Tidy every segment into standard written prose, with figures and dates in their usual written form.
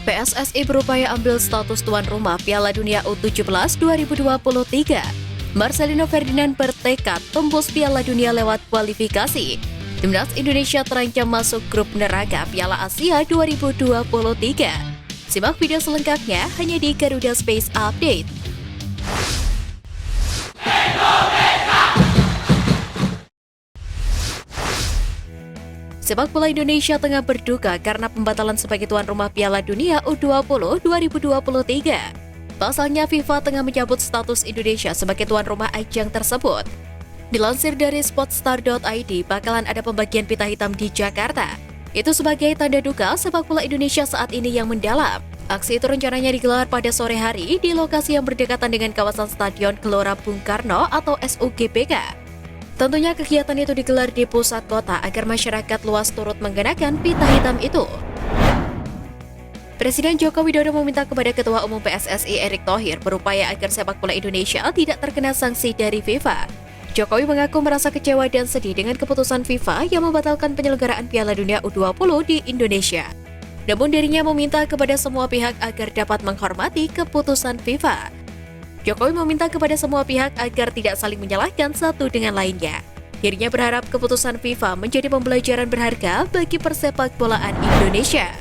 PSSI berupaya ambil status tuan rumah Piala Dunia U17 2023. Marcelino Ferdinand bertekad tembus Piala Dunia lewat kualifikasi. Timnas Indonesia terancam masuk grup neraka Piala Asia 2023. Simak video selengkapnya hanya di Garuda Space Update. Sepak bola Indonesia tengah berduka karena pembatalan sebagai tuan rumah Piala Dunia U20 2023. Pasalnya FIFA tengah mencabut status Indonesia sebagai tuan rumah ajang tersebut. Dilansir dari sportstar.id, bakalan ada pembagian pita hitam di Jakarta. Itu sebagai tanda duka sepak bola Indonesia saat ini yang mendalam. Aksi itu rencananya digelar pada sore hari di lokasi yang berdekatan dengan kawasan Stadion Gelora Bung Karno atau SUGBK. Tentunya kegiatan itu digelar di pusat kota agar masyarakat luas turut mengenakan pita hitam itu. Presiden Joko Widodo meminta kepada Ketua Umum PSSI Erick Thohir berupaya agar sepak bola Indonesia tidak terkena sanksi dari FIFA. Jokowi mengaku merasa kecewa dan sedih dengan keputusan FIFA yang membatalkan penyelenggaraan Piala Dunia U20 di Indonesia. Namun dirinya meminta kepada semua pihak agar dapat menghormati keputusan FIFA. Jokowi meminta kepada semua pihak agar tidak saling menyalahkan satu dengan lainnya. Dirinya berharap keputusan FIFA menjadi pembelajaran berharga bagi persepak bolaan Indonesia.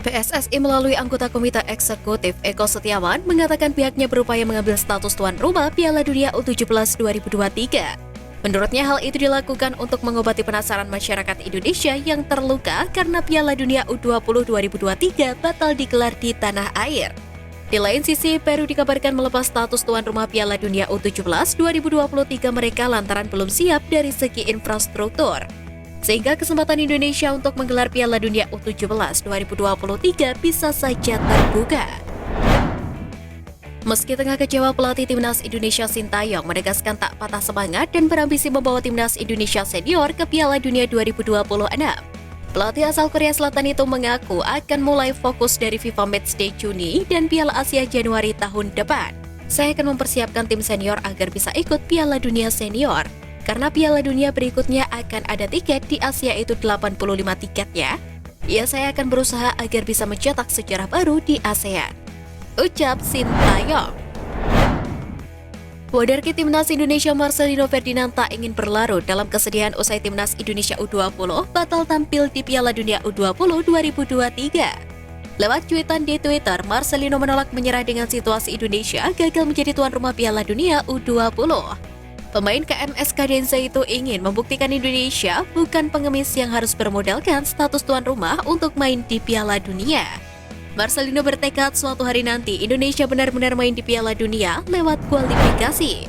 PSSI melalui anggota Komite Eksekutif Eko Setiawan mengatakan pihaknya berupaya mengambil status tuan rumah Piala Dunia U17 2023. Menurutnya hal itu dilakukan untuk mengobati penasaran masyarakat Indonesia yang terluka karena Piala Dunia U20 2023 batal digelar di tanah air. Di lain sisi, Peru dikabarkan melepas status tuan rumah Piala Dunia U17 2023 mereka lantaran belum siap dari segi infrastruktur. Sehingga kesempatan Indonesia untuk menggelar Piala Dunia U17 2023 bisa saja terbuka. Meski tengah kecewa, pelatih Timnas Indonesia Sintayong menegaskan tak patah semangat dan berambisi membawa Timnas Indonesia senior ke Piala Dunia 2026. Pelatih asal Korea Selatan itu mengaku akan mulai fokus dari FIFA Matchday Juni dan Piala Asia Januari tahun depan. Saya akan mempersiapkan tim senior agar bisa ikut Piala Dunia senior. Karena Piala Dunia berikutnya akan ada tiket di Asia itu 85 tiketnya. Ya, saya akan berusaha agar bisa mencetak sejarah baru di ASEAN. Ucap Sintayong. Wadarki Timnas Indonesia Marcelino Ferdinand tak ingin berlarut dalam kesedihan usai Timnas Indonesia U20 batal tampil di Piala Dunia U20 2023. Lewat cuitan di Twitter, Marcelino menolak menyerah dengan situasi Indonesia gagal menjadi tuan rumah Piala Dunia U20. Pemain KMS Kadenza itu ingin membuktikan Indonesia bukan pengemis yang harus bermodalkan status tuan rumah untuk main di Piala Dunia. Marcelino bertekad suatu hari nanti Indonesia benar-benar main di Piala Dunia lewat kualifikasi.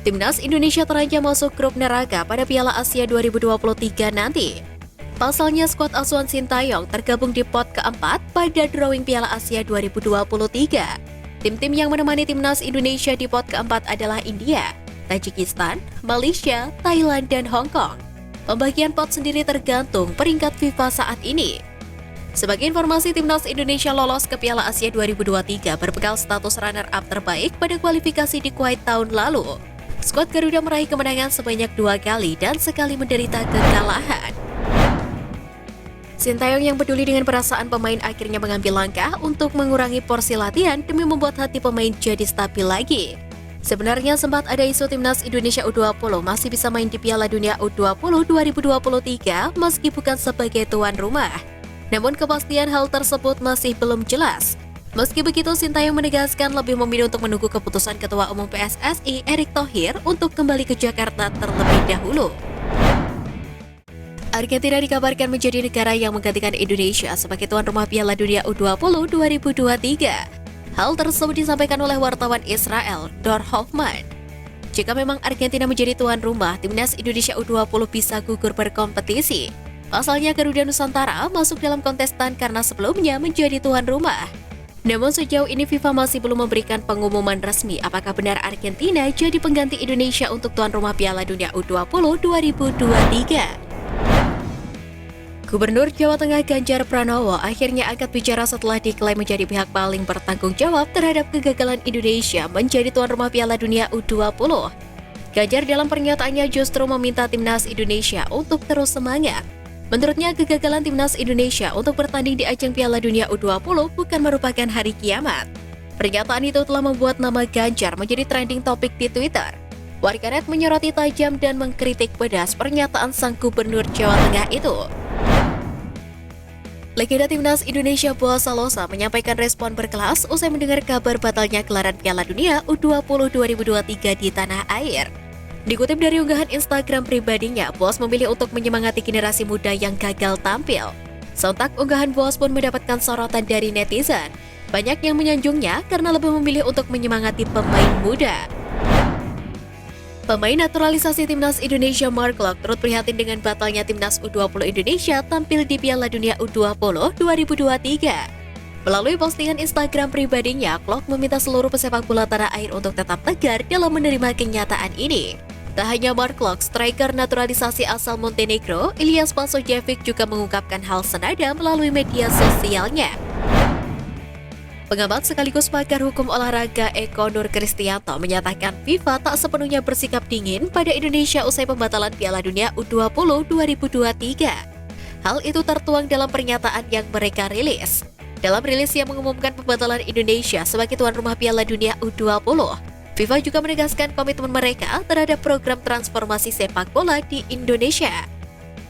Timnas Indonesia terancam masuk grup neraka pada Piala Asia 2023 nanti. Pasalnya skuad asuhan Sintayong tergabung di pot keempat pada drawing Piala Asia 2023. Tim-tim yang menemani Timnas Indonesia di pot keempat adalah India, Tajikistan, Malaysia, Thailand, dan Hong Kong. Pembagian pot sendiri tergantung peringkat FIFA saat ini. Sebagai informasi, Timnas Indonesia lolos ke Piala Asia 2023 berbekal status runner-up terbaik pada kualifikasi di Kuwait tahun lalu. Skuad Garuda meraih kemenangan sebanyak 2 kali dan sekali menderita kekalahan. Sintayong yang peduli dengan perasaan pemain akhirnya mengambil langkah untuk mengurangi porsi latihan demi membuat hati pemain jadi stabil lagi. Sebenarnya sempat ada isu Timnas Indonesia U20 masih bisa main di Piala Dunia U20 2023 meski bukan sebagai tuan rumah. Namun kepastian hal tersebut masih belum jelas. Meski begitu, Sintayong menegaskan lebih memilih untuk menunggu keputusan Ketua Umum PSSI Erick Thohir untuk kembali ke Jakarta terlebih dahulu. Argentina dikabarkan menjadi negara yang menggantikan Indonesia sebagai tuan rumah Piala Dunia U20 2023. Hal tersebut disampaikan oleh wartawan Israel, Dor Hoffman. Jika memang Argentina menjadi tuan rumah, Timnas Indonesia U20 bisa gugur berkompetisi. Pasalnya Garuda Nusantara masuk dalam kontestan karena sebelumnya menjadi tuan rumah. Namun sejauh ini FIFA masih belum memberikan pengumuman resmi apakah benar Argentina jadi pengganti Indonesia untuk tuan rumah Piala Dunia U20 2023. Gubernur Jawa Tengah Ganjar Pranowo akhirnya angkat bicara setelah diklaim menjadi pihak paling bertanggung jawab terhadap kegagalan Indonesia menjadi tuan rumah Piala Dunia U20. Ganjar dalam pernyataannya justru meminta Timnas Indonesia untuk terus semangat. Menurutnya, kegagalan timnas Indonesia untuk bertanding di ajang Piala Dunia U20 bukan merupakan hari kiamat. Pernyataan itu telah membuat nama Ganjar menjadi trending topik di Twitter. Warganet menyoroti tajam dan mengkritik pedas pernyataan sang gubernur Jawa Tengah itu. Legenda timnas Indonesia Boaz Salosa menyampaikan respon berkelas usai mendengar kabar batalnya gelaran Piala Dunia U20 2023 di tanah air. Dikutip dari unggahan Instagram pribadinya, Boaz memilih untuk menyemangati generasi muda yang gagal tampil. Sontak unggahan Boaz pun mendapatkan sorotan dari netizen. Banyak yang menyanjungnya karena lebih memilih untuk menyemangati pemain muda. Pemain naturalisasi timnas Indonesia Mark Klok turut prihatin dengan batalnya timnas U20 Indonesia tampil di Piala Dunia U20 2023. Melalui postingan Instagram pribadinya, Klok meminta seluruh pesepak bola tanah air untuk tetap tegar dalam menerima kenyataan ini. Tak hanya Mark Klok, striker naturalisasi asal Montenegro, Ilyas Pasojevic juga mengungkapkan hal senada melalui media sosialnya. Pengamat sekaligus pakar hukum olahraga Eko Nur Kristianto menyatakan FIFA tak sepenuhnya bersikap dingin pada Indonesia usai pembatalan Piala Dunia U20 2023. Hal itu tertuang dalam pernyataan yang mereka rilis. Dalam rilis yang mengumumkan pembatalan Indonesia sebagai tuan rumah Piala Dunia U20, FIFA juga menegaskan komitmen mereka terhadap program transformasi sepak bola di Indonesia.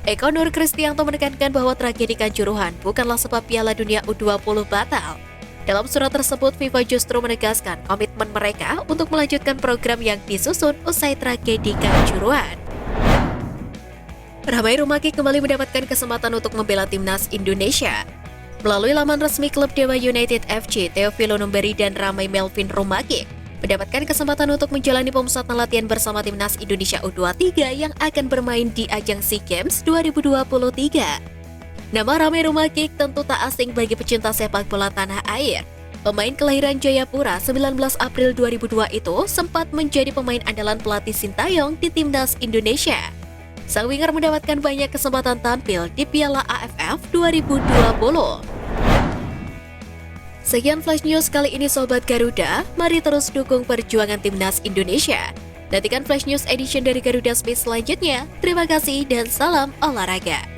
Eko Nur Kristianto menekankan bahwa tragedi Kanjuruhan bukanlah sebab Piala Dunia U20 batal. Dalam surat tersebut, FIFA justru menegaskan komitmen mereka untuk melanjutkan program yang disusun usai tragedi Kanjuruhan. Ramai Rumaki kembali mendapatkan kesempatan untuk membela timnas Indonesia. Melalui laman resmi klub Dewa United FC, Teofilo Numberi dan Ramai Melvin Rumaki mendapatkan kesempatan untuk menjalani pemusatan latihan bersama timnas Indonesia U23 yang akan bermain di ajang SEA Games 2023. Nama Ramai Rumaki tentu tak asing bagi pecinta sepak bola tanah air. Pemain kelahiran Jayapura 19 April 2002 itu sempat menjadi pemain andalan pelatih Sintayong di timnas Indonesia. Sang winger mendapatkan banyak kesempatan tampil di Piala AFF 2020. Sekian Flash News kali ini Sobat Garuda, mari terus dukung perjuangan timnas Indonesia. Nantikan Flash News Edition dari Garuda Space selanjutnya. Terima kasih dan salam olahraga.